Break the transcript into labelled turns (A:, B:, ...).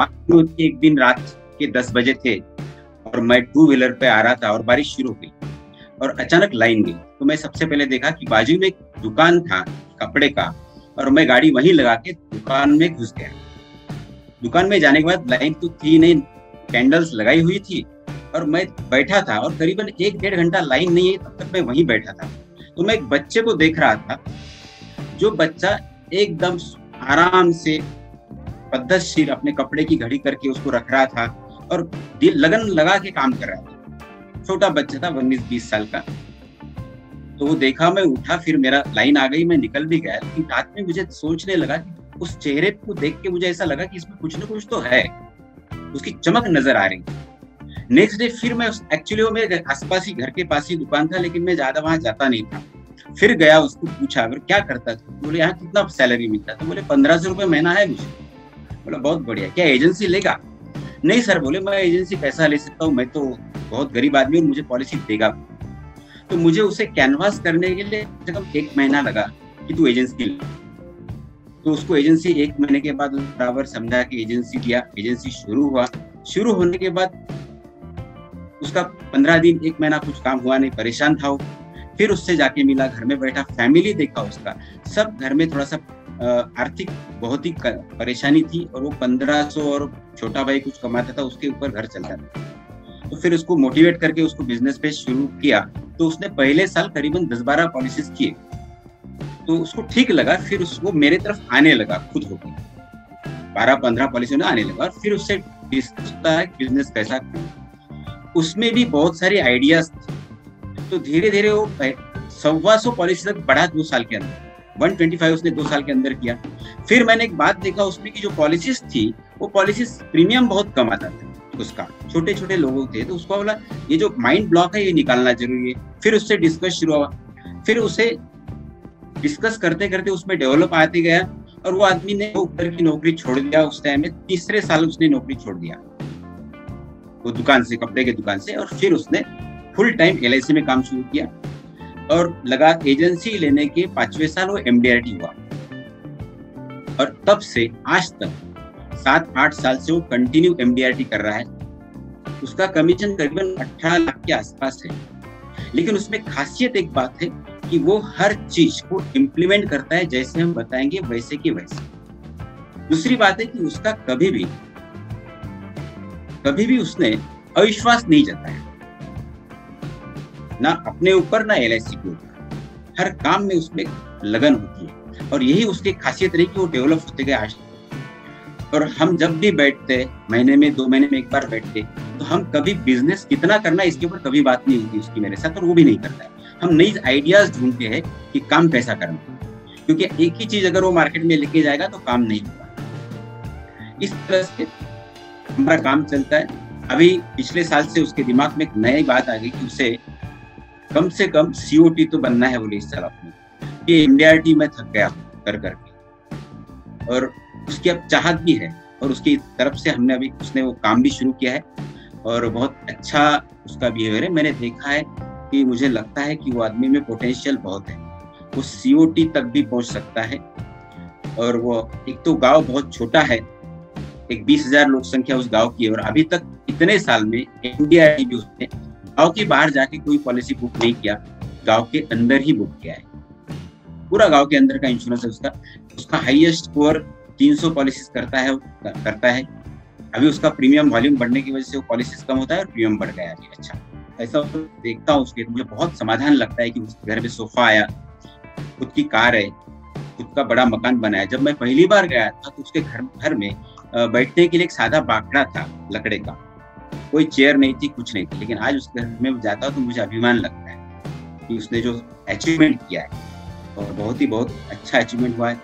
A: एक दिन रात के 10 बजे थे और मैं टू व्हीलर पे आ रहा था और बारिश शुरू हो गई और अचानक लाइन गई। तो मैं सबसे पहले देखा कि बाजू में एक दुकान था कपड़े का और मैं गाड़ी वहीं लगा के दुकान में घुस गया। दुकान में जाने के बाद लाइन तो थी नहीं, कैंडल्स लगाई हुई थी और मैं बैठा था और करीबन 1-1.5 घंटा लाइन नहीं है तब तक मैं वहीं बैठा था। तो मैं एक बच्चे को देख रहा था, जो बच्चा एकदम आराम से पद्धतशीर अपने कपड़े की घड़ी करके उसको रख रहा था और लगन लगा के काम कर रहा था। छोटा बच्चा था, 19-20 साल का। तो वो देखा, मैं उठा, फिर मेरा लाइन आ गई, मैं निकल भी गया। लेकिन रात में मुझे सोचने लगा कि उस चेहरे को देख के मुझे ऐसा लगा कि इसमें कुछ ना कुछ तो है, उसकी चमक नजर आ रही। नेक्स्ट डे फिर मैं एक्चुअली वो मेरे आसपास ही, घर के पास ही दुकान था, लेकिन मैं ज्यादा वहां जाता नहीं था। फिर गया, उसको पूछा अगर क्या करता था, बोले यहाँ कितना सैलरी मिलता? तो बोले 1500 रुपये महीना है मुझे। बोला बहुत बढ़िया, क्या एजेंसी लेगा? नहीं सर, बोले मैं एजेंसी कैसा ले सकता हूँ, मैं तो बहुत गरीब आदमी और मुझे पॉलिसी देगा। तो मुझे उसे कैनवास करने के लिए कम से कम 1 महीना लगा कि तू एजेंसी ले। तो उसको एजेंसी 1 महीने के बाद बराबर समझा कि एजेंसी दिया। एजेंसी शुरू हुआ। शुरू होने के बाद उसका 15 दिन 1 महीना कुछ काम हुआ नहीं, परेशान था वो। फिर उससे जाके मिला, घर में बैठा, फैमिली देखा उसका, सब घर में थोड़ा सा आर्थिक बहुत ही परेशानी थी और वो 1500 और छोटा भाई कुछ कमाता था, उसके ऊपर घर चलता था। तो फिर उसको मोटिवेट करके उसको बिजनेस पे शुरू किया। तो उसने पहले साल करीबन 10-12 पॉलिसीज किए, तो उसको ठीक लगा। फिर उसको मेरे तरफ आने लगा खुद होकर, 12-15 पॉलिसी में आने लगा और फिर उससे डिस्कस होता है बिजनेस कैसा। उसमें भी बहुत सारे आइडियाज थे। तो धीरे धीरे वो 125 पॉलिसी तक बढ़ा 2 साल के अंदर। 125 उसने 2 साल के अंदर किया। फिर मैंने एक बात देखा उसमें कि जो पॉलिसीज थी, वो पॉलिसीज प्रीमियम बहुत कम आता था उसका, छोटे छोटे लोगों थे। तो उसको बोला ये जो माइंड ब्लॉक है ये निकालना जरूरी है। फिर उससे डिस्कस शुरू हुआ। फिर उसे डिस्कस करते करते उसमें डेवलप आते गया और वो आदमी ने ऊपर की नौकरी छोड़ दिया। उस टाइम में 3रे साल उसने नौकरी छोड़ दिया वो दुकान से, कपड़े के दुकान से, और फिर उसने फुल टाइम LIC में काम शुरू किया और लगा एजेंसी लेने के 5वें साल वो MDRT हुआ। और तब से आज तक 7-8 साल से वो कंटिन्यू MDRT कर रहा है। उसका कमीशन करीबन 18 लाख के आसपास है। लेकिन उसमें खासियत एक बात है कि वो हर चीज को इम्प्लीमेंट करता है, जैसे हम बताएंगे वैसे की वैसे। दूसरी बात है कि उसका कभी भी उसने अविश्वास नहीं जताया, ना अपने ऊपर ना LIC के ऊपर। हर काम में उसमें लगन होती है और यही उसकी खासियत रही कि वो डेवलप होते गए आज। और हम जब भी बैठते, महीने में 2 महीने में एक बार बैठते, तो हम कभी बिजनेस कितना करना है इसके ऊपर कभी बात नहीं होती उसकी मेरे साथ, और वो भी नहीं करता है। हम नई आइडियाज ढूंढते हैं कि काम कैसा करना है, क्योंकि एक ही चीज अगर वो मार्केट में लेके जाएगा तो काम नहीं होगा। इस तरह से हमारा काम चलता है। अभी पिछले साल से उसके दिमाग में एक नई बात आ गई कि उसे कम से कम COT तो बनना है बोले इस साल अपने। ये MDRT में थक गया कर करके, और उसकी अब चाहत भी है और उसकी तरफ से हमने अभी उसने वो काम भी शुरू किया है और बहुत अच्छा उसका बिहेवियर है। मैंने देखा है कि मुझे लगता है कि वो आदमी में पोटेंशियल बहुत है, वो COT तक भी पहुंच सकता है। और वो एक तो गांव बहुत छोटा है, एक 20,000 लोक संख्या उस गांव की है, और अभी तक इतने साल में MDRT भी उसने गांव के बाहर जाके कोई पॉलिसी बुक नहीं किया, गांव के अंदर ही बुक किया है। पूरा गांव के अंदर का इंश्योरेंस है उसका। उसका हाईएस्ट स्कोर 300 पॉलिसीज करता है। अभी उसका प्रीमियम वॉल्यूम बढ़ने की वजह से वो पॉलिसीज कम होता है और प्रीमियम बढ़ गया है। अच्छा, ऐसा देखता हूँ उसके, मुझे बहुत समाधान लगता है कि उसके घर में सोफा आया, खुद की कार है, खुद का बड़ा मकान बनाया। जब मैं पहली बार गया था तो उसके घर में बैठने के लिए एक सादा बाकड़ा था लकड़े का, कोई चेयर नहीं थी, कुछ नहीं थी। लेकिन आज उसके घर में जाता हूँ तो मुझे अभिमान लगता है कि उसने जो अचीवमेंट किया है, और बहुत अच्छा अचीवमेंट हुआ है।